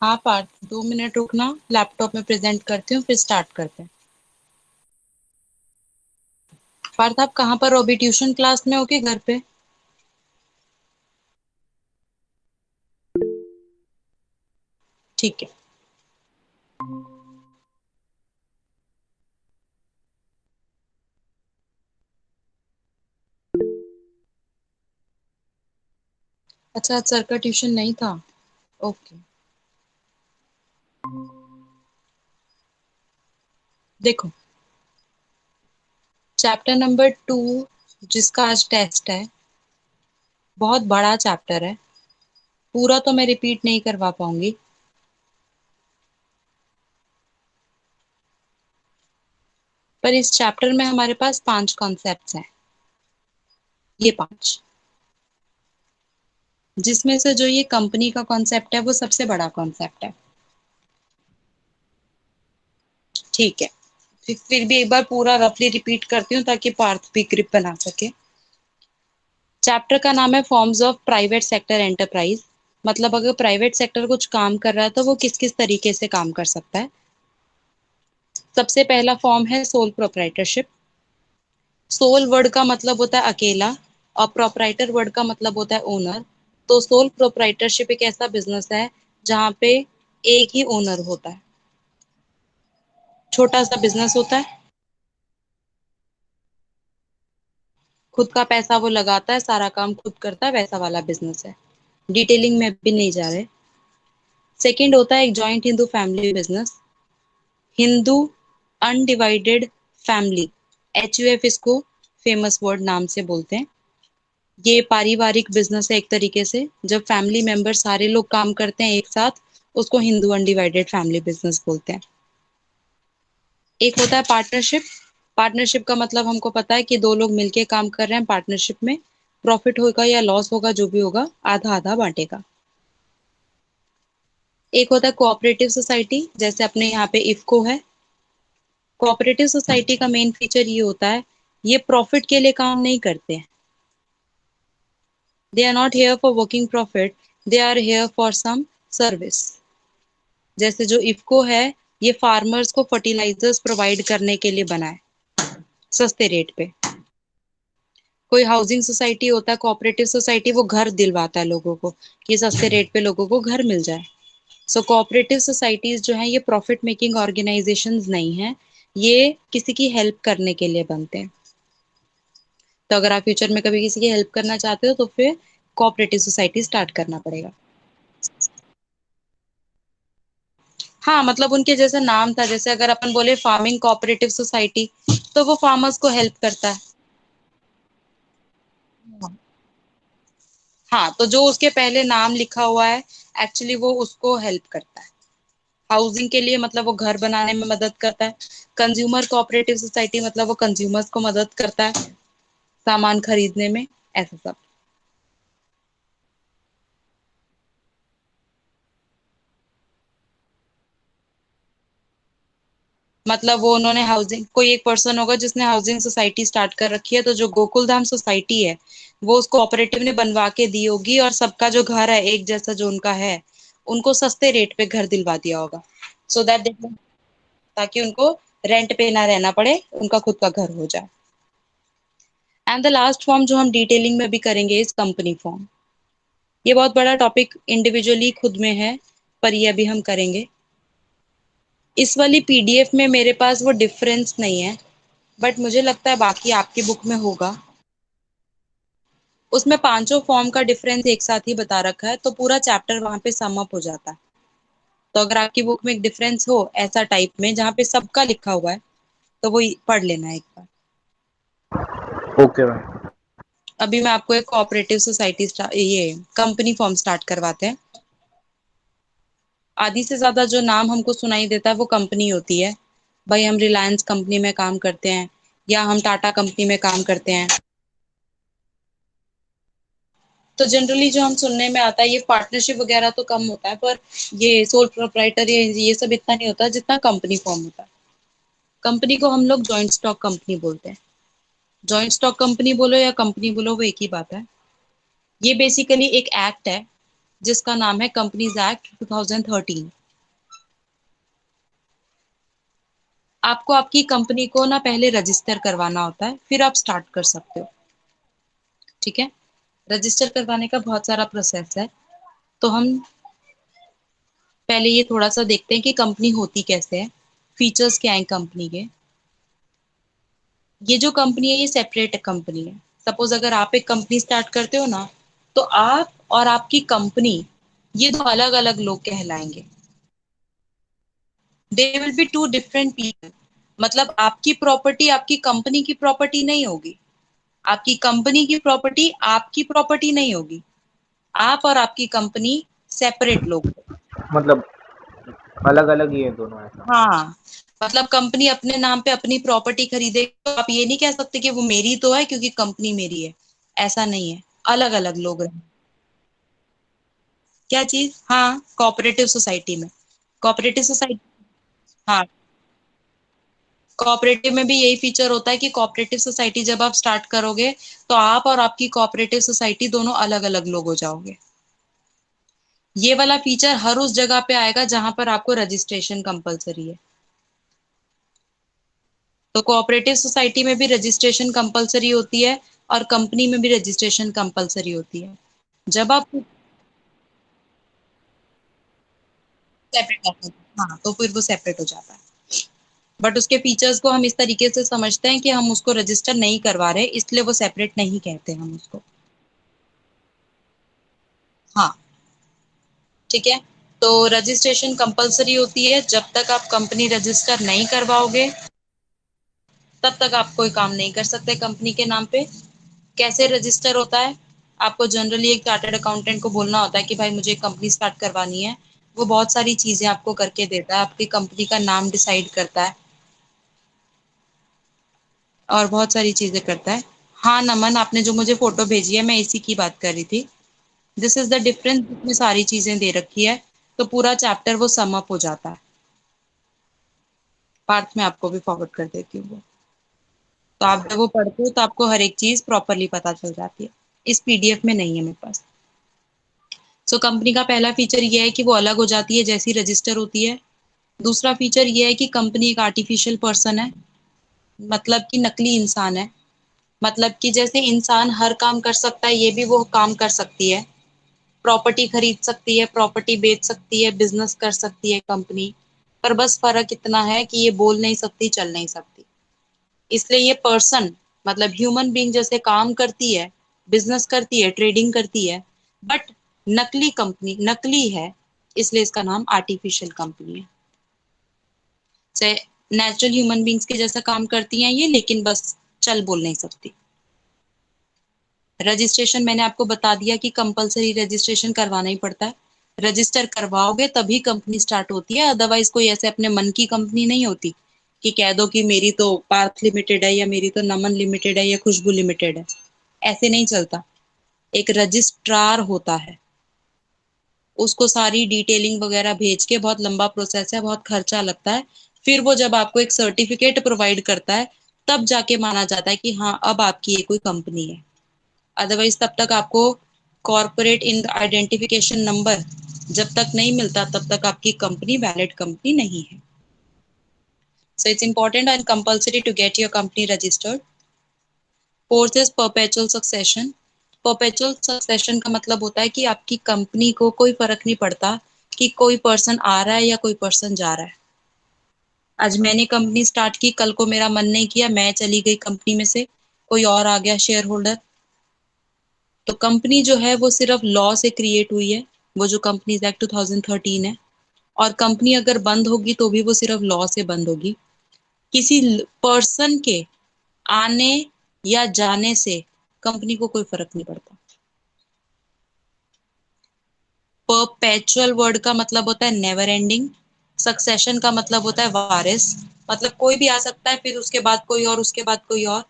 हाँ पार्थ, 2 मिनट रुकना, लैपटॉप में प्रेजेंट करती हूँ फिर स्टार्ट करते हैं। पार्थ, आप कहाँ पर हो अभी? ट्यूशन क्लास में हो कि घर पे? ठीक है। अच्छा, आज सर का ट्यूशन नहीं था। ओके। देखो, चैप्टर नंबर 2 जिसका आज टेस्ट है, बहुत बड़ा चैप्टर है। पूरा तो मैं रिपीट नहीं करवा पाऊंगी, पर इस चैप्टर में हमारे पास 5 कॉन्सेप्ट्स हैं। ये 5, जिसमें से जो ये कंपनी का कॉन्सेप्ट है वो सबसे बड़ा कॉन्सेप्ट है। ठीक है। फिर भी एक बार पूरा रफली रिपीट करती हूँ ताकि पार्थ भी ग्रिप बना सके। चैप्टर का नाम है forms of private sector enterprise. मतलब अगर प्राइवेट सेक्टर कुछ काम कर रहा है तो वो किस किस तरीके से काम कर सकता है। सबसे पहला फॉर्म है सोल प्रोप्राइटरशिप। सोल वर्ड का मतलब होता है अकेला, और प्रोप्राइटर वर्ड का मतलब होता है ओनर। तो सोल प्रोप्राइटरशिप एक ऐसा बिजनेस है जहाँ पे एक ही ओनर होता है। छोटा सा बिजनेस होता है, खुद का पैसा वो लगाता है, सारा काम खुद करता है, वैसा वाला बिजनेस है। डिटेलिंग में भी नहीं जा रहे। सेकंड होता है एक joint Hindu family business. Hindu undivided family, HUF इसको फेमस वर्ड नाम से बोलते हैं। ये पारिवारिक बिजनेस है एक तरीके से, जब फैमिली मेंबर सारे लोग काम करते हैं एक साथ, उसको हिंदू अनडिवाइडेड फैमिली बिजनेस बोलते हैं। एक होता है पार्टनरशिप। पार्टनरशिप का मतलब हमको पता है कि दो लोग मिलके काम कर रहे हैं पार्टनरशिप में। प्रॉफिट होगा या लॉस होगा, जो भी होगा, आधा आधा बांटेगा। एक होता है कोऑपरेटिव सोसाइटी, जैसे अपने यहाँ पे इफको है। कोऑपरेटिव सोसाइटी का मेन फीचर ये होता है, ये प्रॉफिट के लिए काम नहीं करते हैं। They are not here for working profit, they are here for some service. जैसे जो इफको है, ये फार्मर्स को फर्टिलाइजर्स प्रोवाइड करने के लिए बना है, सस्ते रेट पे। कोई हाउसिंग सोसाइटी होता है, कोऑपरेटिव सोसाइटी, वो घर दिलवाता है लोगों को, कि सस्ते रेट पे लोगों को घर मिल जाए। सो कोऑपरेटिव सोसाइटीज जो है, ये प्रॉफिट मेकिंग ऑर्गेनाइजेशंस नहीं है, ये किसी की हेल्प करने के लिए बनते हैं। तो अगर आप फ्यूचर में कभी किसी की हेल्प करना चाहते हो तो फिर कोऑपरेटिव सोसाइटी स्टार्ट करना पड़ेगा। हाँ, मतलब उनके जैसा नाम था, जैसे अगर अपन बोले फार्मिंग कोऑपरेटिव सोसाइटी, तो वो फार्मर्स को हेल्प करता है। हाँ, तो जो उसके पहले नाम लिखा हुआ है, एक्चुअली वो उसको हेल्प करता है। हाउसिंग के लिए मतलब वो घर बनाने में मदद करता है। कंज्यूमर कोऑपरेटिव सोसाइटी मतलब वो कंज्यूमर्स को मदद करता है सामान खरीदने में, ऐसा सब। मतलब वो उन्होंने हाउसिंग, कोई एक पर्सन होगा जिसने हाउसिंग सोसाइटी स्टार्ट कर रखी है, तो जो गोकुल धाम सोसाइटी है, वो उस कोऑपरेटिव ने बनवा के दी होगी, और सबका जो घर है एक जैसा जो उनका है, उनको सस्ते रेट पे घर दिलवा दिया होगा, सो दैट, ताकि उनको रेंट पे ना रहना पड़े, उनका खुद का घर हो जाए। एंड द लास्ट फॉर्म जो हम डिटेलिंग में भी करेंगे इस कंपनी फॉर्म। ये बहुत बड़ा टॉपिक इंडिविजुअली खुद में है, पर ये अभी हम करेंगे। इस वाली PDF में मेरे पास वो डिफरेंस नहीं है, बट मुझे लगता है बाकी आपकी बुक में होगा। उसमें पांचों फॉर्म का डिफरेंस एक साथ ही बता रखा है, तो पूरा चैप्टर वहां पे सम अप हो जाता है। तो अगर आपकी बुक में एक डिफरेंस हो ऐसा टाइप में जहाँ पे सबका लिखा हुआ है, तो वो पढ़ लेना एक बार। Okay ma'am. अभी मैं आपको एक कोऑपरेटिव सोसाइटी, ये कंपनी फॉर्म स्टार्ट करवाते हैं। आधी से ज्यादा जो नाम हमको सुनाई देता है वो कंपनी होती है। भाई हम रिलायंस कंपनी में काम करते हैं, या हम टाटा कंपनी में काम करते हैं। तो जनरली जो हम सुनने में आता है, ये पार्टनरशिप वगैरह तो कम होता है, पर ये सोल प्रोप्राइटर, ये सब इतना नहीं होता जितना कंपनी फॉर्म होता है। कंपनी को हम लोग जॉइंट स्टॉक कंपनी बोलते हैं। जॉइंट स्टॉक कंपनी बोलो या कंपनी बोलो, वो एक ही बात है। ये बेसिकली एक एक्ट है जिसका नाम है कंपनीज एक्ट 2013। आपको आपकी कंपनी को ना पहले रजिस्टर करवाना होता है, फिर आप स्टार्ट कर सकते हो। ठीक है, रजिस्टर करवाने का बहुत सारा प्रोसेस है। तो हम पहले ये थोड़ा सा देखते हैं कि कंपनी होती कैसे है, फीचर्स क्या है कंपनी के। ये जो कंपनी है ये सेपरेट कंपनी है। सपोज अगर आप एक कंपनी स्टार्ट करते हो ना, तो आप और आपकी कंपनी ये दो अलग अलग लोग कहलाएंगे। They will be two different people. मतलब आपकी प्रॉपर्टी आपकी कंपनी की प्रॉपर्टी नहीं होगी, आपकी कंपनी की प्रॉपर्टी आपकी प्रॉपर्टी नहीं होगी। आप और आपकी कंपनी सेपरेट लोग हो। मतलब अलग अलग ही है दोनों ऐसा? हाँ, मतलब कंपनी अपने नाम पे अपनी प्रॉपर्टी खरीदे तो आप ये नहीं कह सकते कि वो मेरी तो है क्योंकि कंपनी मेरी है। ऐसा नहीं है, अलग अलग लोग रहे। क्या चीज? हाँ, कोऑपरेटिव सोसाइटी में। कोऑपरेटिव सोसाइटी, हाँ, कोऑपरेटिव में भी यही फीचर होता है कि कोऑपरेटिव सोसाइटी जब आप स्टार्ट करोगे तो आप और आपकी कोऑपरेटिव सोसाइटी दोनों अलग अलग लोग हो जाओगे। ये वाला फीचर हर उस जगह पे आएगा जहां पर आपको रजिस्ट्रेशन कंपलसरी है। तो कोऑपरेटिव सोसाइटी में भी रजिस्ट्रेशन कंपलसरी होती है और कंपनी में भी रजिस्ट्रेशन कंपलसरी होती है। जब आप सेपरेट होते हैं, हाँ, तो फिर वो सेपरेट हो जाता है। बट उसके फीचर्स को हम इस तरीके से समझते हैं कि हम उसको रजिस्टर नहीं करवा रहे, इसलिए वो सेपरेट नहीं कहते हम उसको। हाँ, ठीक है। तो रजिस्ट्रेशन कंपलसरी होती है, जब तक आप कंपनी रजिस्टर नहीं करवाओगे तब तक आप कोई काम नहीं कर सकते कंपनी के नाम पे। कैसे रजिस्टर होता है? आपको जनरली एक चार्टर्ड अकाउंटेंट को बोलना होता है कि भाई मुझे कंपनी स्टार्ट करवानी है। वो बहुत सारी चीजें आपको करके देता है, आपकी कंपनी का नाम डिसाइड करता है और बहुत सारी चीजें करता है। हाँ नमन, आपने जो मुझे फोटो भेजी है मैं इसी की बात कर रही थी। दिस इज द डिफरेंस, जिसमें सारी चीजें दे रखी है तो पूरा चैप्टर वो सम अप हो जाता है। पार्थ में आपको भी फॉरवर्ड कर देती हूँ वो। तो आप जब वो पढ़ते हो तो आपको हर एक चीज प्रॉपरली पता चल जाती है। इस पीडीएफ में नहीं है मेरे पास। सो कंपनी का पहला फीचर ये है कि वो अलग हो जाती है जैसी रजिस्टर होती है। दूसरा फीचर ये है कि कंपनी एक आर्टिफिशियल पर्सन है, मतलब कि नकली इंसान है। मतलब कि जैसे इंसान हर काम कर सकता है, ये भी वो काम कर सकती है। प्रॉपर्टी खरीद सकती है, प्रॉपर्टी बेच सकती है, बिजनेस कर सकती है कंपनी। पर बस फर्क इतना है कि ये बोल नहीं सकती, चल नहीं सकती। इसलिए ये पर्सन, मतलब ह्यूमन बीइंग जैसे काम करती है, बिजनेस करती है, ट्रेडिंग करती है, बट नकली कंपनी, नकली है, इसलिए इसका नाम आर्टिफिशियल कंपनी है। से नेचुरल ह्यूमन बींग्स के जैसा काम करती हैं ये, लेकिन बस चल बोल नहीं सकती। रजिस्ट्रेशन मैंने आपको बता दिया कि कंपलसरी रजिस्ट्रेशन करवाना ही पड़ता है। रजिस्टर करवाओगे तभी कंपनी स्टार्ट होती है, अदरवाइज कोई ऐसे अपने मन की कंपनी नहीं होती कि कह दो कि मेरी तो पार्थ लिमिटेड है या मेरी तो नमन लिमिटेड है या खुशबू लिमिटेड है। ऐसे नहीं चलता। एक रजिस्ट्रार होता है, उसको सारी डिटेलिंग वगैरह भेज के, बहुत लंबा प्रोसेस है, बहुत खर्चा लगता है। फिर वो जब आपको एक सर्टिफिकेट प्रोवाइड करता है तब जाके माना जाता है कि हाँ अब आपकी ये कोई कंपनी है। अदरवाइज तब तक आपको कॉर्पोरेट इन आइडेंटिफिकेशन नंबर जब तक नहीं मिलता तब तक आपकी कंपनी वैलिड कंपनी नहीं है। So it's important and compulsory to get your company registered. Fourth is perpetual succession. Perpetual succession का मतलब होता है कि आपकी कंपनी को कोई फर्क नहीं पड़ता कि कोई पर्सन आ रहा है या कोई पर्सन जा रहा है। आज मैंने कंपनी स्टार्ट की, कल को मेरा मन नहीं किया, मैं चली गई कंपनी में से, कोई और आ गया शेयर होल्डर, तो कंपनी जो है वो सिर्फ लॉ से क्रिएट हुई है, वो जो कंपनीज एक्ट 2013 है। और कंपनी अगर बंद होगी तो भी वो सिर्फ लॉ से बंद होगी। किसी पर्सन के आने या जाने से कंपनी को कोई फर्क नहीं पड़ता। परपेचुअल वर्ड का मतलब होता है नेवर एंडिंग। सक्सेशन का मतलब होता है वारिस। मतलब कोई भी आ सकता है, फिर उसके बाद कोई और, उसके बाद कोई और।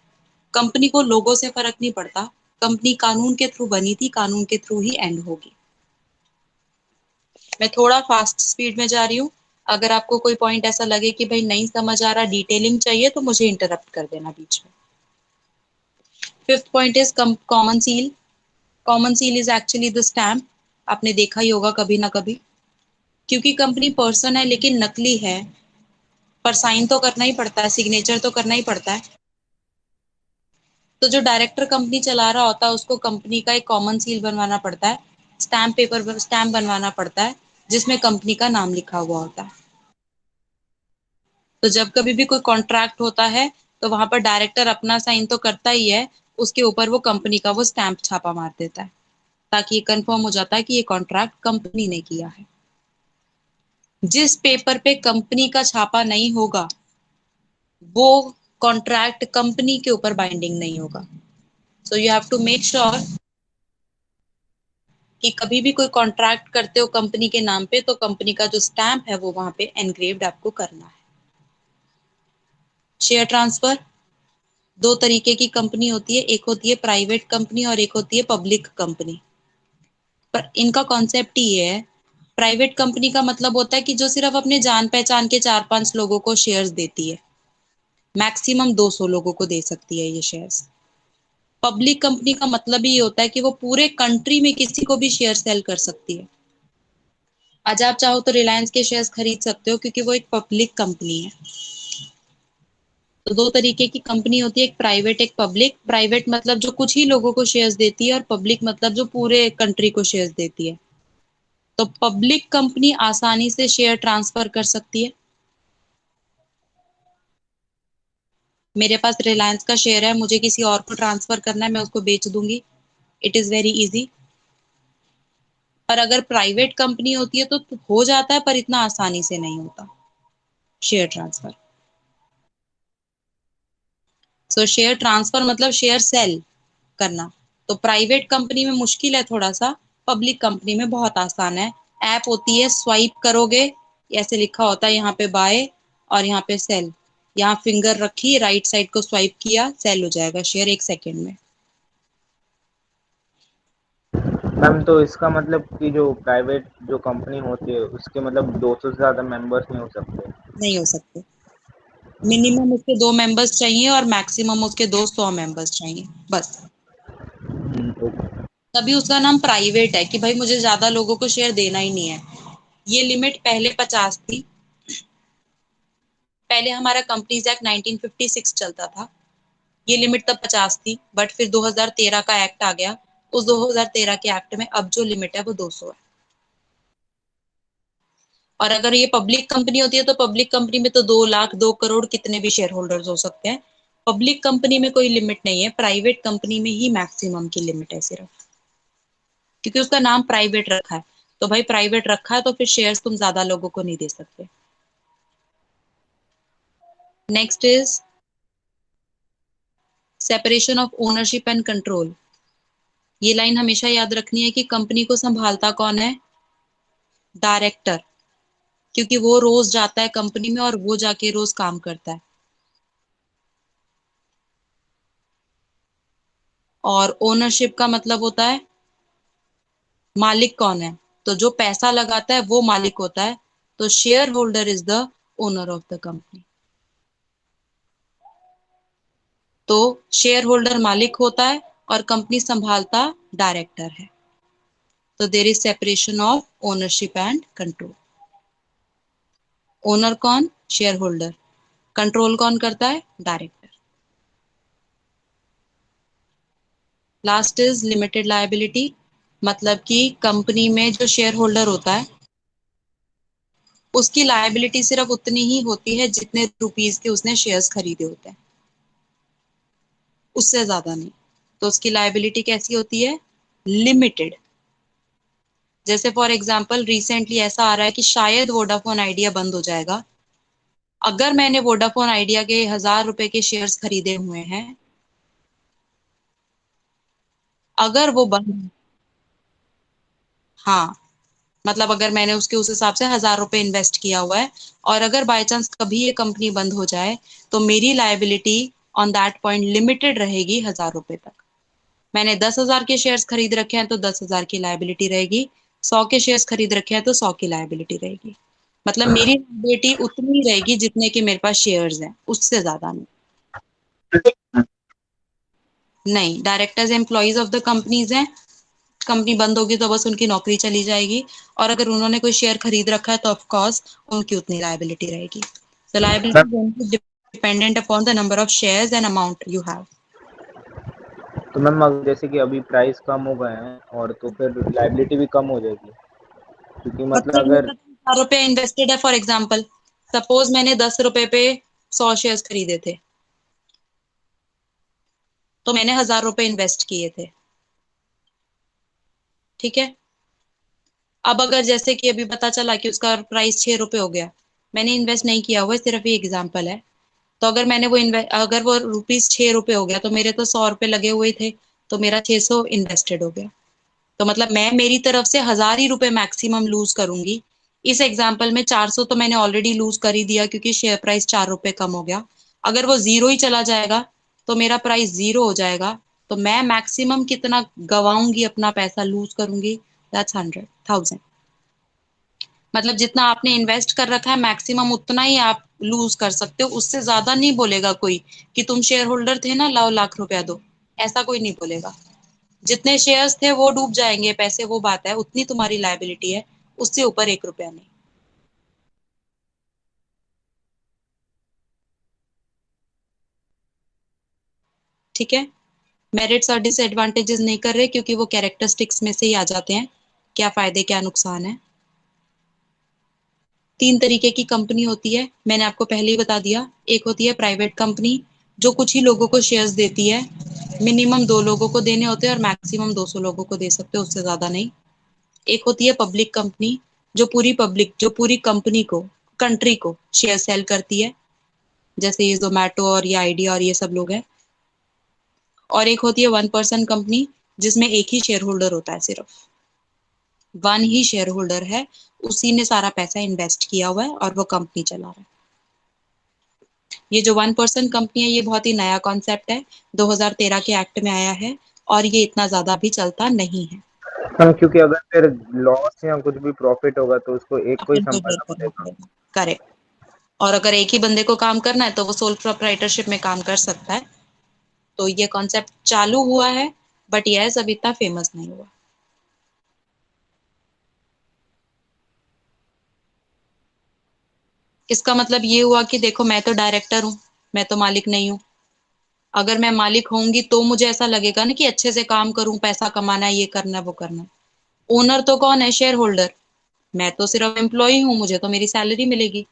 कंपनी को लोगों से फर्क नहीं पड़ता। कंपनी कानून के थ्रू बनी थी, कानून के थ्रू ही एंड होगी। मैं थोड़ा फास्ट स्पीड में जा रही हूँ। अगर आपको कोई पॉइंट ऐसा लगे कि भाई नहीं समझ आ रहा, डिटेलिंग चाहिए, तो मुझे इंटरप्ट कर देना बीच में। Fifth point is common seal. Common seal is actually the stamp. आपने देखा ही होगा कभी ना कभी, क्योंकि कंपनी पर्सन है लेकिन नकली है, पर साइन तो करना ही पड़ता है, सिग्नेचर तो करना ही पड़ता है। तो जो डायरेक्टर कंपनी चला रहा होता है उसको कंपनी का एक कॉमन सील बनवाना पड़ता है, स्टैम्प बनवाना पड़ता है, जिसमें कंपनी का नाम लिखा हुआ होता है। तो जब कभी भी कोई कॉन्ट्रैक्ट होता है तो वहां पर डायरेक्टर अपना साइन तो करता ही है, उसके ऊपर वो कंपनी का वो स्टैम्प छापा मार देता है, ताकि ये कंफर्म हो जाता है कि ये कॉन्ट्रैक्ट कंपनी ने किया है। जिस पेपर पे कंपनी का छापा नहीं होगा वो कॉन्ट्रैक्ट कंपनी के ऊपर बाइंडिंग नहीं होगा। So you have to make sure कि कभी भी कोई कॉन्ट्रैक्ट करते हो कंपनी के नाम पे तो कंपनी का जो स्टैम्प है वो वहां पे एनग्रेव्ड आपको करना है। शेयर ट्रांसफर, दो तरीके की कंपनी होती है, एक होती है प्राइवेट कंपनी और एक होती है पब्लिक कंपनी। पर इनका कॉन्सेप्ट ये है, प्राइवेट कंपनी का मतलब होता है कि जो सिर्फ अपने जान पहचान के 4-5 लोगों को शेयर्स देती है, मैक्सिमम 200 लोगों को दे सकती है ये शेयर्स। पब्लिक कंपनी का मतलब ये होता है कि वो पूरे कंट्री में किसी को भी शेयर सेल कर सकती है। आज आप चाहो तो रिलायंस के शेयर्स खरीद सकते हो क्योंकि वो एक पब्लिक कंपनी है। तो दो तरीके की कंपनी होती है, एक प्राइवेट एक पब्लिक। प्राइवेट मतलब जो कुछ ही लोगों को शेयर्स देती है और पब्लिक मतलब जो पूरे कंट्री को शेयर्स देती है। तो पब्लिक कंपनी आसानी से शेयर ट्रांसफर कर सकती है। मेरे पास रिलायंस का शेयर है, मुझे किसी और को ट्रांसफर करना है, मैं उसको बेच दूंगी, इट इज वेरी इजी। पर अगर प्राइवेट कंपनी होती है तो हो जाता है, पर इतना आसानी से नहीं होता शेयर ट्रांसफर। सो शेयर ट्रांसफर मतलब शेयर सेल करना। तो प्राइवेट कंपनी में मुश्किल है थोड़ा सा, पब्लिक कंपनी में बहुत आसान है। ऐप होती है, स्वाइप करोगे, ऐसे लिखा होता है यहाँ पे बाय और यहाँ पे सेल। यहाँ फिंगर रखी, राइट साइड को स्वाइप किया, सेल हो जाएगा शेयर 1 सेकेंड में। मैम तो इसका मतलब कि जो प्राइवेट जो कंपनी होती है उसके मतलब 200 से ज़्यादा मेंबर्स नहीं हो सकते? नहीं हो सकते, मिनिमम उसके 2 मेंबर्स चाहिए और मैक्सिमम उसके 200 मेंबर्स चाहिए बस। ओके। तभी उसका नाम प्राइवेट है कि भाई मुझे ज्यादा लोगों को शेयर देना ही नहीं है। ये लिमिट पहले 50 थी, पहले हमारा कंपनीज एक्ट 1956 चलता था, ये लिमिट तब 50 थी, बट फिर 2013 का एक्ट आ गया, उस 2013 के एक्ट में अब जो लिमिट है वो 200 है। और अगर ये पब्लिक कंपनी होती है तो पब्लिक कंपनी में तो 2 लाख 2 करोड़ कितने भी शेयर होल्डर्स हो सकते हैं। पब्लिक कंपनी में कोई लिमिट नहीं है, प्राइवेट कंपनी में ही मैक्सिमम की लिमिट है सिर्फ, क्योंकि उसका नाम प्राइवेट रखा है। तो भाई प्राइवेट रखा है तो फिर शेयर्स तुम ज्यादा लोगों को नहीं दे सकते। Next is separation of ownership and control. ये लाइन हमेशा याद रखनी है कि कंपनी को संभालता कौन है? डायरेक्टर, क्योंकि वो रोज जाता है कंपनी में और वो जाके रोज काम करता है। और ओनरशिप का मतलब होता है मालिक कौन है, तो जो पैसा लगाता है वो मालिक होता है। तो shareholder is the owner of the company. तो शेयर होल्डर मालिक होता है और कंपनी संभालता डायरेक्टर है। तो there is separation of ownership and control. Owner कौन? Shareholder. कंट्रोल कौन करता है? Director. Last is limited liability, मतलब कि कंपनी में जो शेयर होल्डर होता है उसकी लायबिलिटी सिर्फ उतनी ही होती है जितने रुपीज के उसने शेयर्स खरीदे होते हैं, उससे ज्यादा नहीं। तो उसकी लायबिलिटी कैसी होती है? लिमिटेड। जैसे फॉर एग्जांपल रिसेंटली ऐसा आ रहा है कि शायद वोडाफोन आइडिया बंद हो जाएगा। अगर मैंने वोडाफोन आइडिया के 1,000 रुपए के शेयर्स खरीदे हुए हैं, अगर वो बंद, हाँ, मतलब अगर मैंने उसके उस हिसाब से 1,000 रुपए इन्वेस्ट किया हुआ है और अगर बाय चांस कभी ये कंपनी बंद हो जाए तो मेरी liability on that point limited रहेगी 1,000 रुपए तक। मैंने 10,000 के शेयर्स खरीद रखे हैं तो 10,000 की लायबिलिटी रहेगी, 100 के शेयर्स खरीद रखे हैं तो 100 की लायबिलिटी रहेगी। मतलब मेरी लायबिलिटी उतनी ही रहेगी जितने के मेरे पास शेयर्स हैं, उससे ज्यादा नहीं। नहीं, directors employees of the companies हैं, कंपनी बंद होगी तो बस उनकी नौकरी चली जाएगी, और अगर उन्होंने कोई शेयर खरीद रखा है तो ऑफ कोर्स उनकी उतनी लायबिलिटी रहेगी। So ma'am liability is dependent upon the number of shares and amount you have. तो मैम जैसे कि अभी प्राइस कम हो गए हैं और तो फिर लाइबिलिटी भी कम हो जाएगी, क्योंकि मतलब मतलब अगर मेरा 1000 रुपये इन्वेस्टेड है फॉर एग्जाम्पल, सपोज मैंने 10 रुपए पे 100 शेयर्स खरीदे थे, तो मैंने 1000 रुपये इन्वेस्ट किए थे, ठीक है। अब अगर जैसे कि अभी पता चला कि उसका प्राइस 6 रुपए हो गया, मैंने इन्वेस्ट नहीं किया हुआ, सिर्फ ये एग्जाम्पल है, तो अगर मैंने अगर वो रुपीज 6 रुपए हो गया, तो मेरे तो 100 रुपए लगे हुए थे, तो मेरा 600 इन्वेस्टेड हो गया। तो मतलब मैं मेरी तरफ से 1000 ही रुपए मैक्सिमम लूज करूंगी। इस एग्जाम्पल में 400 तो मैंने ऑलरेडी लूज कर ही दिया, क्योंकि शेयर प्राइस 4 रुपए कम हो गया। अगर वो जीरो ही चला जाएगा तो मेरा प्राइस जीरो हो जाएगा, तो मैं मैक्सिमम कितना गवाऊंगी, अपना पैसा लूज करूंगी, दैट्स 100,000। मतलब जितना आपने इन्वेस्ट कर रखा है मैक्सिमम उतना ही आप लूज कर सकते हो, उससे ज्यादा नहीं बोलेगा कोई कि तुम शेयर होल्डर थे ना, लाओ लाख रुपया दो, ऐसा कोई नहीं बोलेगा। जितने शेयर्स थे वो डूब जाएंगे पैसे, वो बात है, उतनी तुम्हारी लायबिलिटी है, उससे ऊपर 1 रुपया नहीं। ठीक है। मेरिट्स और डिसएडवांटेजेस नहीं कर रहे, क्योंकि वो कैरेक्टरिस्टिक्स में से ही आ जाते हैं, क्या फायदे क्या नुकसान है। 3 तरीके की कंपनी होती है, मैंने आपको पहले ही बता दिया। एक होती है प्राइवेट कंपनी, जो कुछ ही लोगों को शेयर्स देती है, मिनिमम 2 लोगों को देने होते हैं और मैक्सिमम 200 लोगों को दे सकते हो, उससे ज्यादा नहीं। एक होती है पब्लिक कंपनी, जो पूरी कंपनी को, कंट्री को शेयर सेल करती है, जैसे ये जोमेटो और ये आइडिया और ये सब लोग हैं। और एक होती है 1 पर्सन कंपनी, जिसमें एक ही शेयर होल्डर होता है, सिर्फ वन ही शेयर होल्डर है, उसी ने सारा पैसा इन्वेस्ट किया हुआ है और वो कंपनी चला रहा है। ये जो 1 पर्सन कंपनी है, ये बहुत ही नया कॉन्सेप्ट है, 2013 के एक्ट में आया है, और ये इतना ज्यादा भी चलता नहीं है। मैम, क्योंकि अगर फिर लॉस या कुछ भी प्रॉफिट होगा तो उसको एक को ही अपन को बेयर संभालना करना पड़ेगा। पड़ेगा, करेक्ट। और अगर एक ही बंदे को काम करना है तो वो सोल प्रोप्राइटरशिप में काम कर सकता है। तो ये कॉन्सेप्ट चालू हुआ है, बट यस अभी इतना फेमस नहीं हुआ। इसका मतलब ये हुआ कि देखो, मैं तो डायरेक्टर हूँ, मैं तो मालिक नहीं हूँ। अगर मैं मालिक होंगी तो मुझे ऐसा लगेगा ना कि अच्छे से काम करूं, पैसा कमाना है, ये करना है, वो करना है। ओनर तो कौन है? Share holder. मैं तो सिर्फ एम्प्लॉय हूँ, मुझे तो मेरी सैलरी मिलेगी।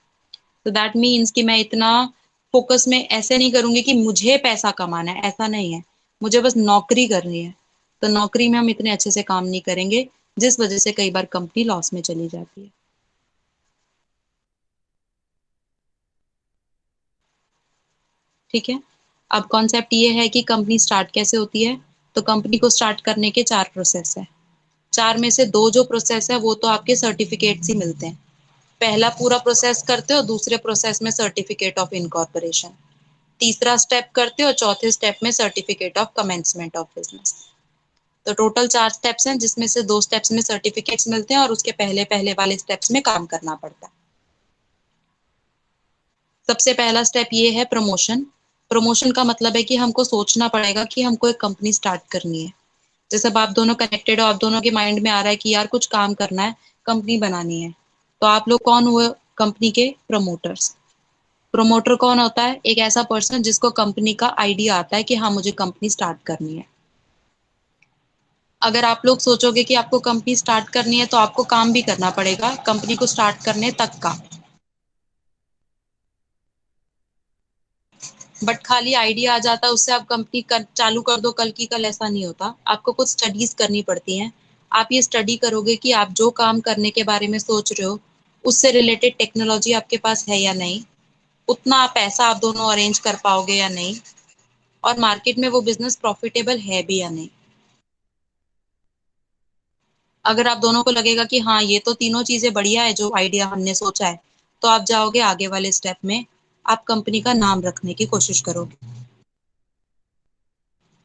तो दैट मीन्स कि मैं इतना फोकस में ऐसे नहीं करूंगी कि मुझे पैसा कमाना है, ऐसा नहीं है। मुझे बस नौकरी करनी है। तो नौकरी में हम इतने अच्छे से काम नहीं करेंगे, जिस वजह से कई बार कंपनी लॉस में चली जाती है। ठीक है। अब कॉन्सेप्ट ये है कि कंपनी स्टार्ट कैसे होती है। तो कंपनी को स्टार्ट करने के 4 प्रोसेस है। 4 में से 2 जो प्रोसेस है वो तो आपके सर्टिफिकेट ही मिलते हैं। पहला पूरा प्रोसेस करते हो, दूसरे प्रोसेस में सर्टिफिकेट ऑफ इनकॉर्पोरेशन, तीसरा स्टेप करते हो, चौथे स्टेप में certificate of commencement of business. तो टोटल 4 स्टेप्स हैं, जिसमें से 2 स्टेप्स में सर्टिफिकेट्स मिलते हैं और उसके पहले पहले वाले स्टेप्स में काम करना पड़ता है। सबसे पहला स्टेप ये है प्रमोशन। प्रमोशन का मतलब है कि हमको सोचना पड़ेगा कि हमको एक कंपनी स्टार्ट करनी है। जैसे अब आप दोनों कनेक्टेड हो, आप दोनों के माइंड में आ रहा है कि यार कुछ काम करना है, कंपनी बनानी है, तो आप लोग कौन हुए? कंपनी के प्रमोटर्स। प्रमोटर कौन होता है? एक ऐसा पर्सन जिसको कंपनी का आइडिया आता है कि हाँ मुझे कंपनी स्टार्ट करनी है। अगर आप लोग सोचोगे कि आपको कंपनी स्टार्ट करनी है, तो आपको काम भी करना पड़ेगा कंपनी को स्टार्ट करने तक का। बट खाली आइडिया आ जाता है, उससे आप कंपनी चालू कर दो कल की कल, ऐसा नहीं होता। आपको कुछ स्टडीज करनी पड़ती हैं। आप ये स्टडी करोगे कि आप जो काम करने के बारे में सोच रहे हो, उससे रिलेटेड टेक्नोलॉजी आपके पास है या नहीं, उतना पैसा आप दोनों अरेंज कर पाओगे या नहीं, और मार्केट में वो बिजनेस प्रॉफिटेबल है भी या नहीं। अगर आप दोनों को लगेगा कि हाँ ये तो तीनों चीजें बढ़िया है जो आइडिया हमने सोचा है, तो आप जाओगे आगे वाले स्टेप में, आप कंपनी का नाम रखने की कोशिश करोगे।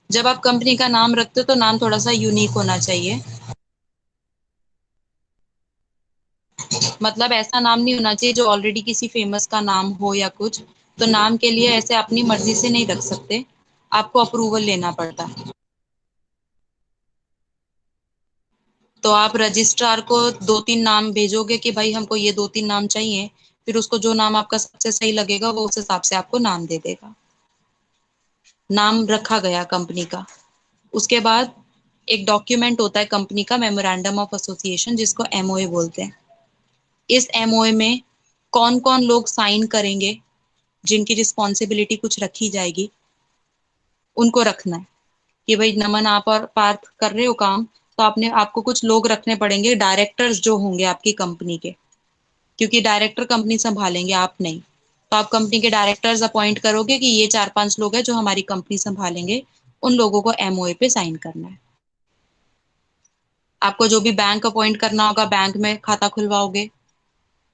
जब आप कंपनी का नाम रखते हो तो नाम थोड़ा सा यूनिक होना चाहिए। मतलब ऐसा नाम नहीं होना चाहिए जो ऑलरेडी किसी फेमस का नाम हो या कुछ। तो नाम के लिए ऐसे अपनी मर्जी से नहीं रख सकते, आपको अप्रूवल लेना पड़ता है। तो आप रजिस्ट्रार को 2-3 नाम भेजोगे कि भाई हमको ये 2-3 नाम चाहिए, फिर उसको जो नाम आपका सबसे सही लगेगा वो उस हिसाब से आपको नाम दे देगा। नाम रखा गया कंपनी का। उसके बाद एक डॉक्यूमेंट होता है कंपनी का, मेमोरेंडम ऑफ एसोसिएशन, जिसको एमओए बोलते हैं। इस एमओए में कौन कौन लोग साइन करेंगे, जिनकी रिस्पॉन्सिबिलिटी कुछ रखी जाएगी, उनको रखना है। कि भाई नमन, आप और पार्थ कर रहे हो काम, तो आपने आपको कुछ लोग रखने पड़ेंगे, डायरेक्टर्स जो होंगे आपकी कंपनी के, क्योंकि डायरेक्टर कंपनी संभालेंगे, आप नहीं। तो आप कंपनी के डायरेक्टर्स अपॉइंट करोगे कि ये 4-5 लोग हैं जो हमारी कंपनी संभालेंगे, उन लोगों को एमओए पे साइन करना है। आपको जो भी बैंक अपॉइंट करना होगा, बैंक में खाता खुलवाओगे।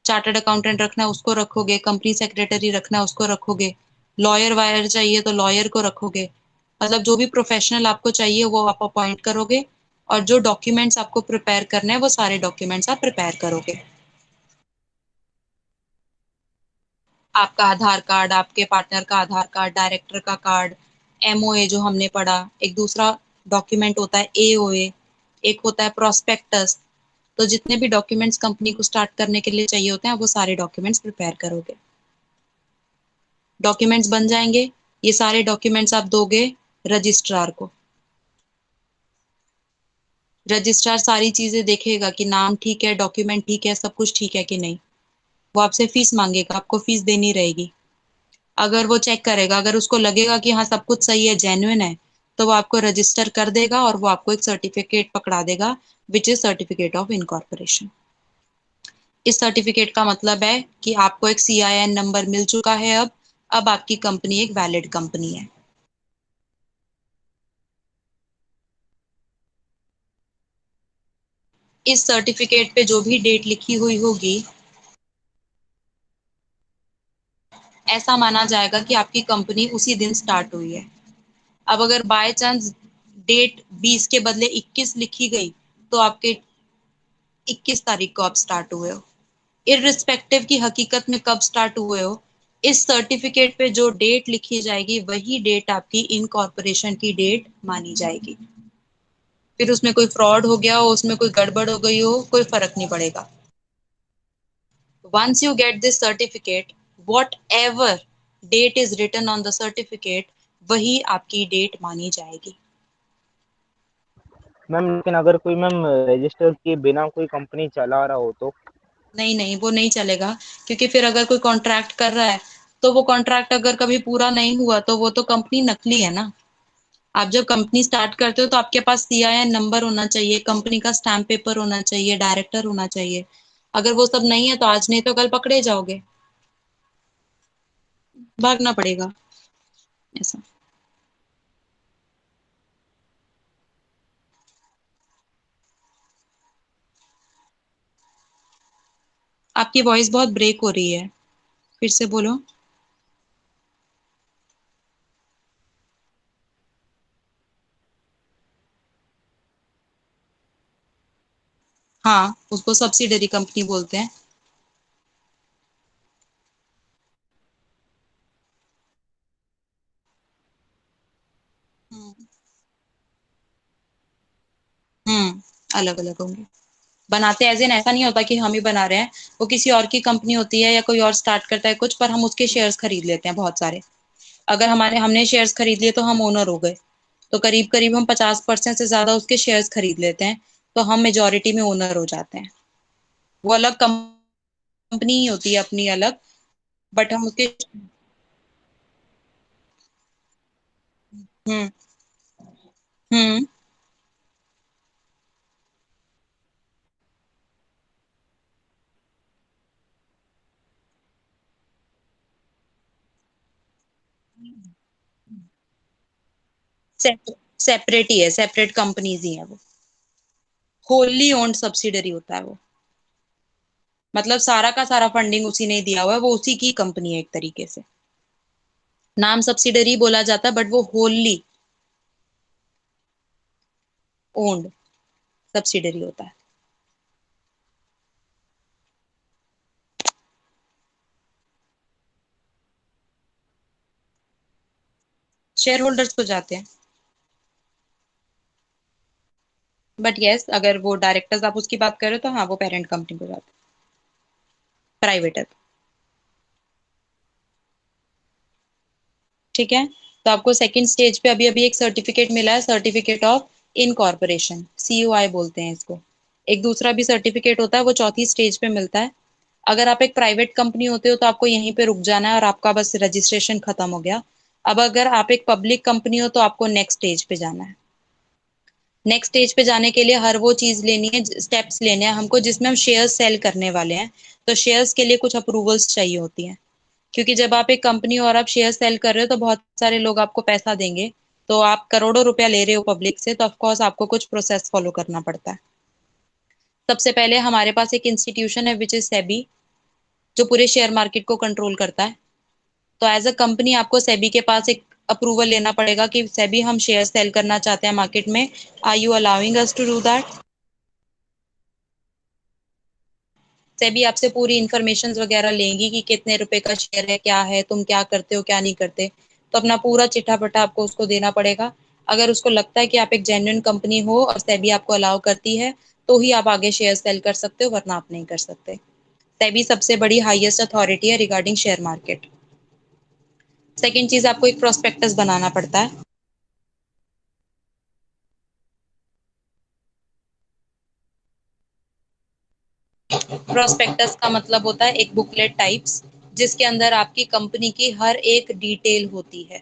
चार्टर्ड अकाउंटेंट रखना है, उसको रखोगे। कंपनी सेक्रेटरी रखना है, उसको रखोगे। लॉयर वायर चाहिए तो लॉयर को रखोगे। मतलब जो भी प्रोफेशनल आपको चाहिए वो आप अपॉइंट करोगे, और जो डॉक्यूमेंट्स आपको प्रिपेयर करने हैं वो सारे डॉक्यूमेंट्स आप प्रिपेयर करोगे। आपका आधार कार्ड, आपके पार्टनर का आधार कार्ड, डायरेक्टर का कार्ड, एमओए जो हमने पढ़ा। एक दूसरा डॉक्यूमेंट होता है एओए, एक होता है प्रोस्पेक्टस। तो जितने भी डॉक्यूमेंट्स कंपनी को स्टार्ट करने के लिए चाहिए होते हैं, वो सारे डॉक्यूमेंट्स प्रिपेयर करोगे। डॉक्यूमेंट्स बन जाएंगे, ये सारे डॉक्यूमेंट्स आप दोगे रजिस्ट्रार को। रजिस्ट्रार सारी चीजें देखेगा कि नाम ठीक है, डॉक्यूमेंट ठीक है, सब कुछ ठीक है कि नहीं। वो आपसे फीस मांगेगा, आपको फीस देनी रहेगी। अगर वो चेक करेगा, अगर उसको लगेगा कि हाँ सब कुछ सही है, जेन्युइन है, तो वो आपको रजिस्टर कर देगा और वो आपको एक सर्टिफिकेट पकड़ा देगा, which is certificate of incorporation. इस सर्टिफिकेट का मतलब है कि आपको एक सीआईएन नंबर मिल चुका है। अब आपकी कंपनी एक वैलिड कंपनी है। इस सर्टिफिकेट पे जो भी डेट लिखी हुई होगी, ऐसा माना जाएगा कि आपकी कंपनी उसी दिन स्टार्ट हुई है। अब अगर बाय चांस डेट 20 के बदले 21 लिखी गई, तो आपके 21 तारीख को आप स्टार्ट हुए हो। इररिस्पेक्टिव की हकीकत में कब स्टार्ट हुए हो, इस सर्टिफिकेट पे जो डेट लिखी जाएगी वही डेट आपकी इनकॉर्पोरेशन की डेट मानी जाएगी। फिर उसमें कोई फ्रॉड हो गया हो, उसमें कोई गड़बड़ हो गई हो, कोई फर्क नहीं पड़ेगा। Once you get this certificate, whatever date is written on the certificate, वही आपकी डेट मानी जाएगी। मैम लेकिन अगर कोई मैम रजिस्टर किए बिना कोई कंपनी चला रहा हो तो? नहीं नहीं, वो नहीं चलेगा। क्योंकि फिर अगर कोई कॉन्ट्रैक्ट कर रहा है, तो वो कॉन्ट्रैक्ट अगर कभी पूरा नहीं हुआ तो वो तो कंपनी नकली है ना। आप जब कंपनी स्टार्ट करते हो तो आपके पास सीआईएन नंबर होना चाहिए, कंपनी का स्टैम्प पेपर होना चाहिए, डायरेक्टर होना चाहिए। अगर वो सब नहीं है तो आज नहीं तो कल पकड़े जाओगे, भागना पड़ेगा। ऐसा। आपकी वॉइस बहुत ब्रेक हो रही है, फिर से बोलो। हाँ, उसको सब्सिडरी कंपनी बोलते हैं। हम्म। अलग अलग होंगे। बनाते एज इन ऐसा नहीं होता कि हम ही बना रहे हैं। वो किसी और की कंपनी होती है या कोई और स्टार्ट करता है कुछ, पर हम उसके शेयर्स खरीद लेते हैं बहुत सारे। अगर हमारे हमने शेयर्स खरीद लिए तो हम ओनर हो गए। तो करीब करीब हम 50% से ज्यादा उसके शेयर्स खरीद लेते हैं, तो हम मेजोरिटी में ओनर हो जाते हैं। वो अलग कंपनी ही होती है अपनी अलग, बट हम उसके। हम्म। हम्म। सेपरेट ही है, सेपरेट कंपनीज ही है वो। होली ओन्ड सब्सिडरी होता है वो। मतलब सारा का सारा फंडिंग उसी ने दिया हुआ है, वो उसी की कंपनी है एक तरीके से। नाम सब्सिडरी बोला जाता है, बट वो होली ओन्ड सब्सिडरी होता है। शेयर होल्डर्स को जाते हैं। बट यस, अगर वो डायरेक्टर्स आप उसकी बात कर रहे हो तो हाँ, वो पेरेंट कंपनी को जाते, प्राइवेट है। ठीक है। तो आपको सेकंड स्टेज पे अभी अभी एक सर्टिफिकेट मिला है, सर्टिफिकेट ऑफ इनकॉर्पोरेशन, COI बोलते हैं इसको। एक दूसरा भी सर्टिफिकेट होता है, वो चौथी स्टेज पे मिलता है। अगर आप एक प्राइवेट कंपनी होते हो तो आपको यहीं पे रुक जाना है और आपका बस रजिस्ट्रेशन खत्म हो गया। अब अगर आप एक पब्लिक कंपनी हो तो आपको नेक्स्ट स्टेज पे जाना है। नेक्स्ट स्टेज पे जाने के लिए हर वो चीज लेनी है, स्टेप्स लेने हैं हमको जिसमें हम शेयर सेल करने वाले हैं। तो शेयर्स के लिए कुछ अप्रूवल्स चाहिए होती हैं, क्योंकि जब आप एक कंपनी और आप शेयर सेल कर रहे हो तो बहुत सारे लोग आपको पैसा देंगे। तो आप करोड़ों रुपया ले रहे हो पब्लिक से, तो ऑफकोर्स आपको कुछ प्रोसेस फॉलो करना पड़ता है। सबसे पहले हमारे पास एक इंस्टीट्यूशन है विच इज सेबी, जो पूरे शेयर मार्केट को कंट्रोल करता है। तो एज अ कंपनी आपको सेबी के पास एक अप्रूवल लेना पड़ेगा कि सेबी हम शेयर सेल करना चाहते हैं मार्केट में, are you allowing us to do that. SEBI आपसे पूरी इंफॉर्मेशन वगैरह लेंगी कि कितने रुपए का शेयर है, क्या है, तुम क्या करते हो, क्या नहीं करते। तो अपना पूरा चिट्ठा पट्टा आपको उसको देना पड़ेगा। अगर उसको लगता है कि आप एक जेन्युइन कंपनी हो और सेबी आपको अलाउ करती है, तो ही आप आगे शेयर सेल कर सकते हो, वरना आप नहीं कर सकते। सेबी सबसे बड़ी हाईएस्ट अथॉरिटी है रिगार्डिंग शेयर मार्केट। सेकेंड चीज, आपको एक प्रोस्पेक्टस बनाना पड़ता है। प्रोस्पेक्टस का मतलब होता है एक बुकलेट टाइप्स, जिसके अंदर आपकी कंपनी की हर एक डिटेल होती है।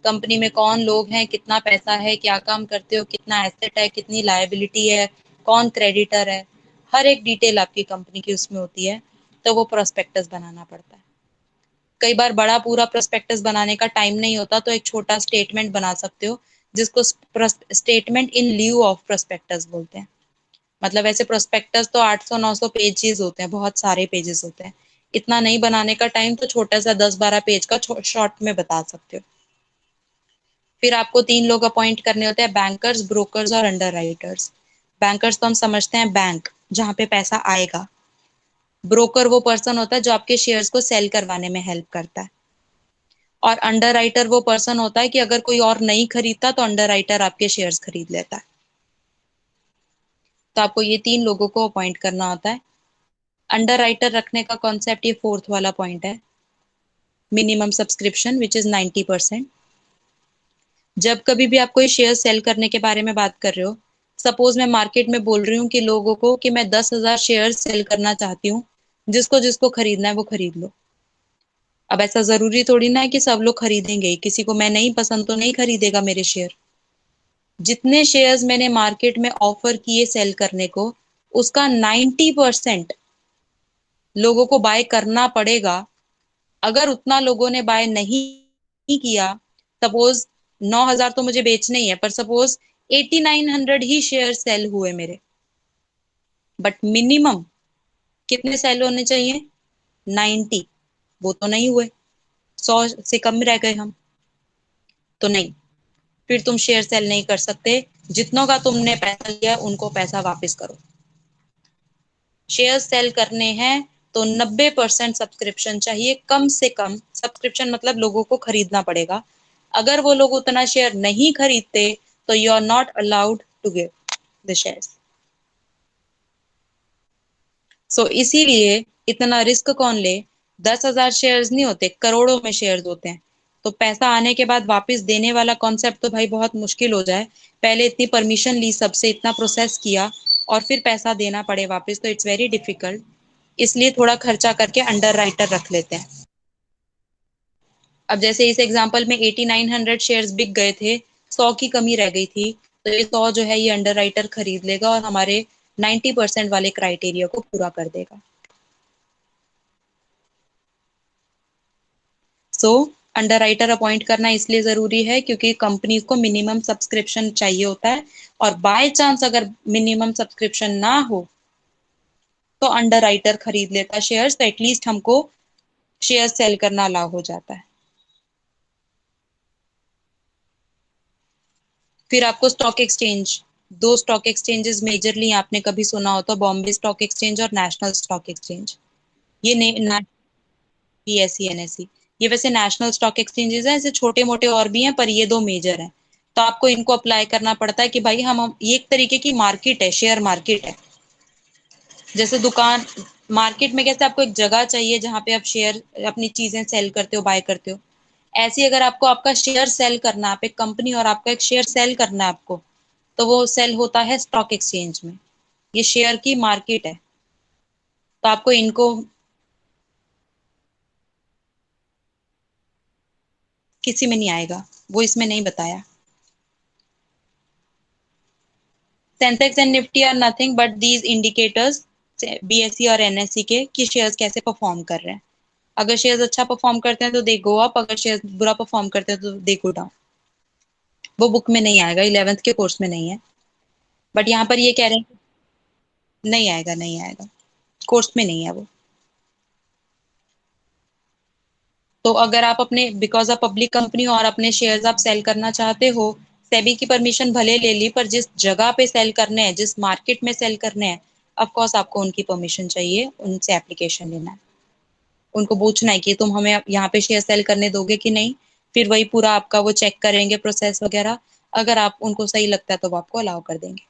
कंपनी में कौन लोग हैं, कितना पैसा है, क्या काम करते हो, कितना एसेट है, कितनी लायबिलिटी है, कौन क्रेडिटर है, हर एक डिटेल आपकी कंपनी की उसमें होती है। तो वो प्रोस्पेक्टस बनाना पड़ता है। कई बार बड़ा पूरा प्रोस्पेक्टस बनाने का टाइम नहीं होता, तो एक छोटा स्टेटमेंट बना सकते हो, जिसको statement in lieu of prospectus बोलते हैं। मतलब ऐसे प्रोस्पेक्टस तो 800-900 पेजेस होते हैं, बहुत सारे पेजेस होते हैं। इतना नहीं बनाने का टाइम, तो छोटा सा 10-12 पेज का शॉर्ट में बता सकते हो। फिर आपको 3 लोग अपॉइंट करने होते हैं, बैंकर्स, ब्रोकर्स और अंडर राइटर्स। बैंकर्स तो हम समझते हैं बैंक, जहाँ पे पैसा आएगा। ब्रोकर वो पर्सन होता है जो आपके शेयर्स को सेल करवाने में हेल्प करता है। और अंडर राइटर वो पर्सन होता है कि अगर कोई और नहीं खरीदता तो अंडर राइटर आपके शेयर्स खरीद लेता है। तो आपको ये 3 लोगों को अपॉइंट करना होता है। अंडर राइटर रखने का कॉन्सेप्ट ये फोर्थ वाला पॉइंट है, मिनिमम सब्सक्रिप्शन विच इज 90%। जब कभी भी आप कोई शेयर सेल करने के बारे में बात कर रहे हो, सपोज मैं मार्केट में बोल रही हूँ कि लोगों को कि मैं 10,000 शेयर सेल करना चाहती हूँ, जिसको जिसको खरीदना है वो खरीद लो। अब ऐसा जरूरी थोड़ी ना है कि सब लोग खरीदेंगे, किसी को मैं नहीं पसंद तो नहीं खरीदेगा मेरे शेयर। जितने शेयर्स मैंने मार्केट में ऑफर किए सेल करने को, उसका 90% लोगों को बाय करना पड़ेगा। अगर उतना लोगों ने बाय नहीं किया, सपोज 9,000 तो मुझे बेचने ही है, पर सपोज 8,900 ही शेयर सेल हुए मेरे, बट मिनिमम कितने सेल होने चाहिए? 90। वो तो नहीं हुए, 100 से कम रह गए हम। तो नहीं, फिर तुम शेयर सेल नहीं कर सकते। जितनों का तुमने पैसा लिया उनको पैसा वापस करो। शेयर सेल करने हैं तो 90% सब्सक्रिप्शन चाहिए, कम से कम सब्सक्रिप्शन, मतलब लोगों को खरीदना पड़ेगा। अगर वो लोग उतना शेयर नहीं खरीदते तो you are not allowed to give the shares. So इसीलिए इतना रिस्क कौन ले। 10,000 शेयर्स नहीं होते, करोड़ों में शेयर्स होते हैं। तो पैसा आने के बाद वापस देने वाला कॉन्सेप्ट तो भाई बहुत मुश्किल हो जाए। पहले इतनी परमिशन ली सबसे, इतना प्रोसेस किया, और फिर पैसा देना पड़े वापस, तो इट्स वेरी डिफिकल्ट। इसलिए थोड़ा खर्चा करके अंडर राइटर रख लेते हैं। अब जैसे इस एग्जांपल में 8,900 शेयर्स बिक गए थे, 100 की कमी रह गई थी, तो ये 100 जो है ये अंडर राइटर खरीद लेगा और हमारे 90% वाले क्राइटेरिया को पूरा कर देगा। सो अंडर राइटर अपॉइंट करना इसलिए जरूरी है क्योंकि कंपनी को मिनिमम सब्सक्रिप्शन चाहिए होता है, और बाय चांस अगर मिनिमम सब्सक्रिप्शन ना हो तो अंडर राइटर खरीद लेता शेयर्स, तो एटलीस्ट हमको शेयर सेल करना अलाउ हो जाता है। फिर आपको स्टॉक एक्सचेंज, दो स्टॉक एक्सचेंजेस मेजरली आपने कभी सुना हो तो बॉम्बे स्टॉक एक्सचेंज और नेशनल स्टॉक एक्सचेंज। ये BSE NSE, ये वैसे नेशनल स्टॉक एक्सचेंजेस हैं, ऐसे छोटे मोटे और भी हैं पर ये दो मेजर हैं। तो आपको इनको अप्लाई करना पड़ता है कि भाई हम ये एक तरीके की मार्केट है, शेयर मार्केट है। जैसे दुकान मार्केट में कैसे आपको एक जगह चाहिए जहां पे आप शेयर अपनी चीजें सेल करते हो, बाय करते हो, ऐसे ही अगर आपको आपका शेयर सेल करना, आप एक कंपनी और आपका एक शेयर सेल करना है आपको, तो वो सेल होता है स्टॉक एक्सचेंज में। ये शेयर की मार्केट है। तो आपको इनको किसी में नहीं आएगा, वो इसमें नहीं बताया। Sensex and Nifty are nothing but these indicators BSE और एनएसई के कि शेयर्स कैसे परफॉर्म कर रहे हैं। अगर शेयर्स अच्छा परफॉर्म करते हैं तो दे गो अप, अगर शेयर्स बुरा परफॉर्म करते हैं तो दे गो डाउन। वो बुक में नहीं आएगा, 11th के कोर्स में नहीं है। बट यहाँ पर ये कह रहे हैं कि नहीं आएगा, नहीं आएगा, कोर्स में नहीं है वो। तो अगर आप अपने बिकॉज आप पब्लिक कंपनी हो और अपने शेयर्स आप सेल करना चाहते हो, सेबी की परमिशन भले ले ली, पर जिस जगह पे सेल करने हैं, जिस मार्केट में सेल करने हैं, ऑफ कोर्स आपको उनकी परमिशन चाहिए, उनसे एप्लीकेशन लेना है, उनको पूछना है कि तुम हमें यहाँ पे शेयर सेल करने दोगे कि नहीं। फिर वही पूरा आपका वो चेक करेंगे प्रोसेस वगैरह। अगर आप उनको सही लगता है तो वो आपको अलाउ कर देंगे।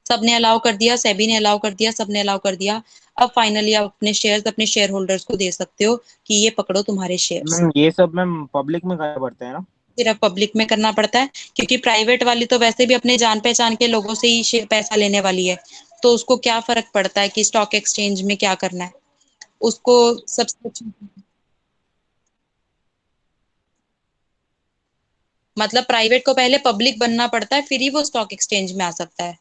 सबने अलाउ कर दिया, सेबी ने अलाउ कर दिया, सबने अलाउ कर दिया। अब फाइनली आप अपने शेयर्स अपने शेयर होल्डर्स को दे सकते हो कि ये पकड़ो तुम्हारे शेयर्स। मैम ये सब मैम पब्लिक में करना पड़ता है ना? सिर्फ पब्लिक में करना पड़ता है, क्योंकि प्राइवेट वाली तो वैसे भी अपने जान पहचान के लोगों से ही पैसा लेने वाली है। तो उसको क्या फर्क पड़ता है कि स्टॉक एक्सचेंज में क्या करना है। उसको सबसे मतलब प्राइवेट को पहले पब्लिक बनना पड़ता है, फिर ही वो स्टॉक एक्सचेंज में आ सकता है।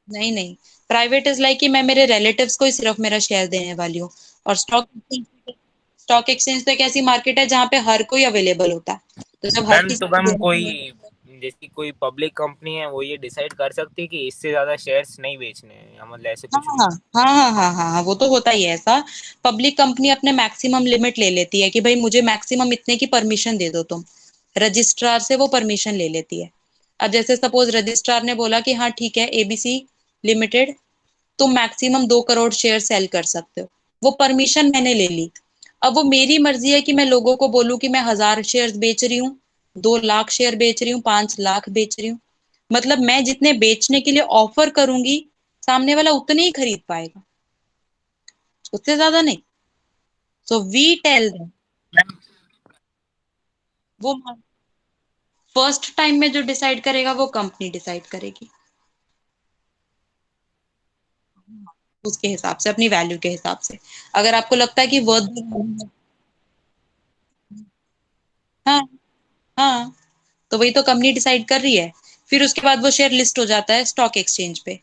नहीं नहीं, प्राइवेट इज लाइक कि मैं मेरे रिलेटिव्स को ही सिर्फ मेरा शेयर देने वाली हूँ। और स्टॉक एक्सचेंज तो एक ऐसी मार्केट है जहाँ पे हर कोई अवेलेबल होता है। तो जब हर मैम किसी तो को मैम देना कोई है। जैसी कोई पब्लिक कंपनी है वो ये डिसाइड कर सकती है कि इससे ज्यादा शेयर्स नहीं बेचने हैं, या मतलब ऐसे हाँ कुछ भी? हाँ हाँ हाँ हाँ हाँ हाँ, वो तो होता ही है ऐसा। पब्लिक कंपनी अपने मैक्सिमम लिमिट ले लेती है कि भाई मुझे मैक्सिमम इतने की परमिशन दे दो तुम। रजिस्ट्रार से वो परमिशन ले लेती है। अब जैसे सपोज रजिस्ट्रार ने बोला कि हाँ ठीक है एबीसी लिमिटेड, तुम मैक्सिमम 2 करोड़ शेयर सेल कर सकते हो। वो परमिशन मैंने ले ली। अब वो मेरी मर्जी है कि मैं लोगों को बोलूं कि मैं 1000 शेयर बेच रही हूँ, 2 लाख शेयर बेच रही हूँ, 5 लाख बेच रही हूँ। मतलब मैं जितने बेचने के लिए ऑफर करूंगी, सामने वाला उतने ही खरीद पाएगा, उससे ज्यादा नहीं। So we tell them. वो फर्स्ट टाइम में जो डिसाइड करेगा वो कंपनी डिसाइड करेगी, उसके हिसाब से, अपनी वैल्यू के हिसाब से। अगर आपको लगता है कि वर्थ, हाँ हाँ, तो वही तो कंपनी डिसाइड कर रही है। फिर उसके बाद वो शेयर लिस्ट हो जाता है स्टॉक एक्सचेंज पे।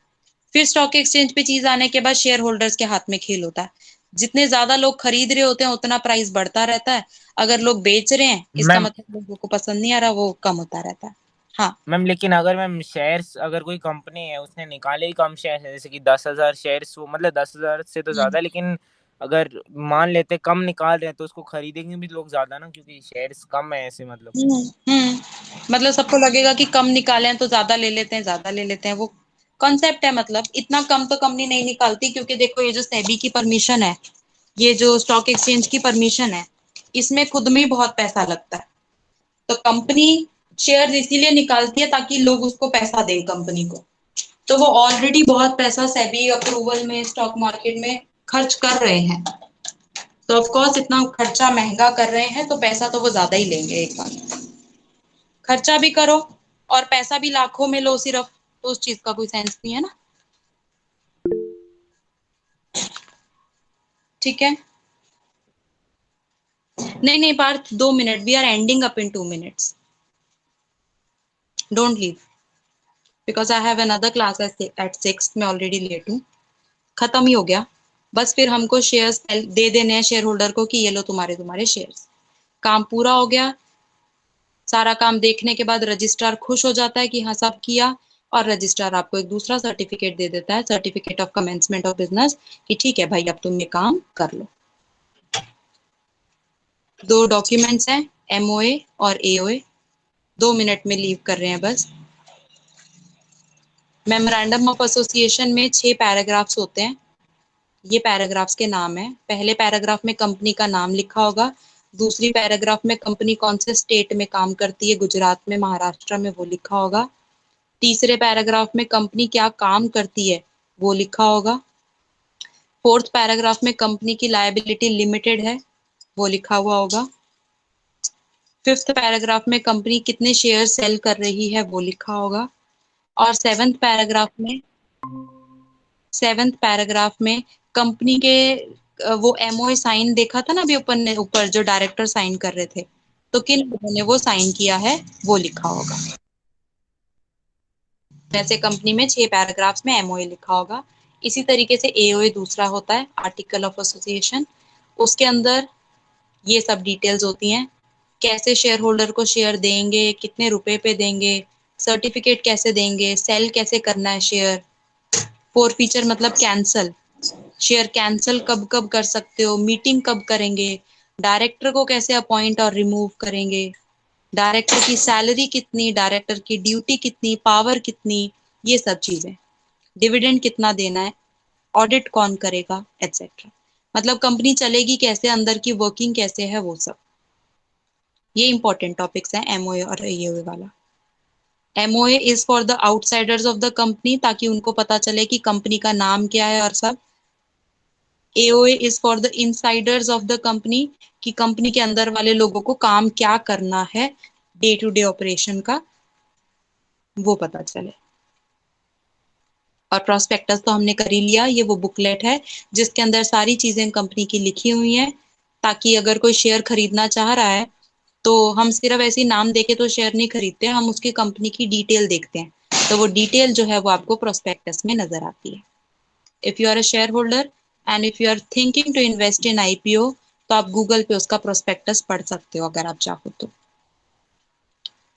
फिर स्टॉक एक्सचेंज पे चीज आने के बाद शेयर होल्डर्स के हाथ में खेल होता है। जितने ज्यादा लोग खरीद रहे होते हैं उतना प्राइस बढ़ता रहता है। अगर लोग बेच रहे हैं इसका मैम मतलब लोगों को पसंद नहीं आ रहा, वो कम होता रहता है। हाँ मैम लेकिन अगर मैम शेयर्स अगर कोई कंपनी है उसने निकाले ही कम शेयर है, जैसे कि 10,000 शेयर्स, वो मतलब 10,000 से तो ज्यादा, लेकिन अगर मान लेते कम निकाल रहे हैं तो उसको खरीदेंगे भी लोग ज्यादा ना, क्योंकि शेयर्स कम है ऐसे मतलब। मतलब सबको लगेगा कि कम निकाले हैं तो ज्यादा ले लेते हैं, ज्यादा ले लेते हैं। वो कॉन्सेप्ट है। मतलब इतना कम तो कंपनी नहीं निकालती, क्योंकि देखो ये जो सेबी की परमिशन है, ये जो स्टॉक एक्सचेंज की परमिशन है, इसमें खुद में ही बहुत पैसा लगता है। तो कंपनी शेयर इसीलिए निकालती है ताकि लोग उसको पैसा दें कंपनी को। तो वो ऑलरेडी बहुत पैसा सेबी अप्रूवल में स्टॉक मार्केट में खर्च कर रहे हैं। तो ऑफ कोर्स इतना खर्चा महंगा कर रहे हैं तो पैसा तो वो ज्यादा ही लेंगे एक बार। खर्चा भी करो और पैसा भी लाखों में लो सिर्फ, तो उस चीज का कोई सेंस नहीं है ना। ठीक है। नहीं नहीं Parth, 2 minute, we are ending up in 2 minutes. Don't leave because I have another class at 6, मैं ऑलरेडी लेट हूँ। खत्म ही हो गया। बस फिर हमको शेयर्स दे देने हैं शेयर होल्डर को कि ये लो तुम्हारे तुम्हारे शेयर्स। काम पूरा हो गया। सारा काम देखने के बाद रजिस्ट्रार खुश हो जाता है कि हाँ सब किया। और रजिस्ट्रार आपको एक दूसरा सर्टिफिकेट दे देता है, certificate of commencement of business, कि ठीक है भाई अब तुम ये काम कर लो। 2 डॉक्यूमेंट्स हैं, एमओए और एओए। 2 मिनट में लीव कर रहे हैं बस। मेमोरेंडम ऑफ एसोसिएशन में 6 पैराग्राफ्स होते हैं। ये पैराग्राफ्स के नाम है। पहले पैराग्राफ में कंपनी का नाम लिखा होगा, दूसरी पैराग्राफ में कंपनी कौन से स्टेट में काम करती है, गुजरात में, महाराष्ट्र में, वो लिखा होगा। तीसरे पैराग्राफ में कंपनी क्या काम करती है वो लिखा होगा। फोर्थ पैराग्राफ में कंपनी की लायबिलिटी लिमिटेड है वो लिखा हुआ होगा। फिफ्थ पैराग्राफ में कंपनी कितने शेयर सेल कर रही है वो लिखा होगा। और सेवेंथ पैराग्राफ में कंपनी के वो एमओए साइन देखा था ना अभी ऊपर ने, ऊपर जो डायरेक्टर साइन कर रहे थे, तो किन लोगों ने वो साइन किया है वो लिखा होगा। जैसे कंपनी में 6 पैराग्राफ्स में एमओए लिखा होगा, इसी तरीके से एओए दूसरा होता है, आर्टिकल ऑफ एसोसिएशन। उसके अंदर ये सब डिटेल्स होती हैं, कैसे शेयर होल्डर को शेयर देंगे, कितने रुपए पे देंगे, सर्टिफिकेट कैसे देंगे, सेल कैसे करना है शेयर, फोर फीचर मतलब कैंसल, शेयर कैंसल कब कब कर सकते हो, मीटिंग कब करेंगे, डायरेक्टर को कैसे अपॉइंट और रिमूव करेंगे, डायरेक्टर की सैलरी कितनी, डायरेक्टर की ड्यूटी कितनी, पावर कितनी, ये सब चीजें, डिविडेंड कितना देना है, ऑडिट कौन करेगा, एटसेट्रा। मतलब कंपनी चलेगी कैसे, अंदर की वर्किंग कैसे है, वो सब। ये इंपॉर्टेंट टॉपिक्स हैं एमओए और एओए वाला। MOA is for the outsiders of the company, ताकि उनको पता चले कि कंपनी का नाम क्या है और सब। AOA is for the Insiders of the company, कि कंपनी के अंदर वाले लोगों को काम क्या करना है, डे टू डे ऑपरेशन का वो पता चले। और प्रोस्पेक्टस तो हमने कर ही लिया, ये वो बुकलेट है जिसके अंदर सारी चीजें कंपनी की लिखी हुई हैं, ताकि अगर कोई शेयर खरीदना चाह रहा है तो हम सिर्फ ऐसे ही नाम देके तो शेयर नहीं खरीदते, हम उसकी कंपनी की डिटेल देखते हैं, तो वो डिटेल जो है वो आपको प्रोस्पेक्टस में नजर आती है। If you are a share holder and if you are thinking to invest in IPO, तो आप गूगल पे उसका प्रोस्पेक्टस पढ़ सकते हो अगर आप चाहो तो,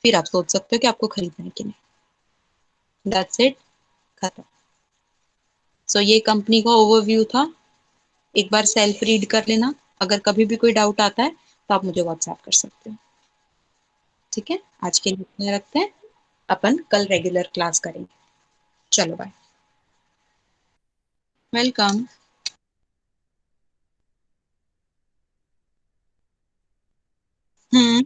फिर आप सोच सकते हो कि आपको खरीदना है कि नहीं। दैट्स इट, खत्म। सो ये कंपनी का ओवरव्यू था, एक बार सेल्फ रीड कर लेना। अगर कभी भी कोई डाउट आता है तो आप मुझे व्हाट्सएप कर सकते हो। ठीक है, आज के लिए इतना रखते हैं, अपन कल रेगुलर क्लास करेंगे। चलो बाय। वेलकम। हम्म।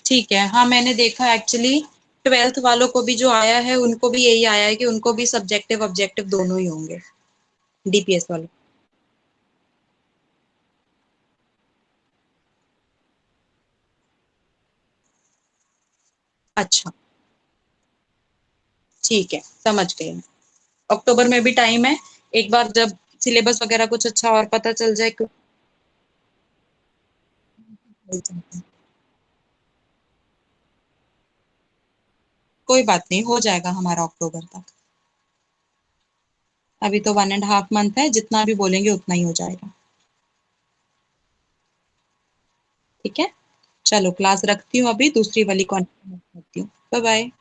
ठीक है, हाँ मैंने देखा एक्चुअली, ट्वेल्थ वालों को भी जो आया है उनको भी यही आया है कि उनको भी सब्जेक्टिव ऑब्जेक्टिव दोनों ही होंगे, डीपीएस वालों। अच्छा, ठीक है, समझ गई मैं। अक्टूबर में भी टाइम है, एक बार जब सिलेबस वगैरह कुछ अच्छा और पता चल जाए कोई बात नहीं, हो जाएगा हमारा अक्टूबर तक। अभी तो 1.5 मंथ है, जितना भी बोलेंगे उतना ही हो जाएगा। ठीक है, चलो क्लास रखती हूँ, अभी दूसरी वाली कॉन्फ्रेंस करती हूँ। Bye bye.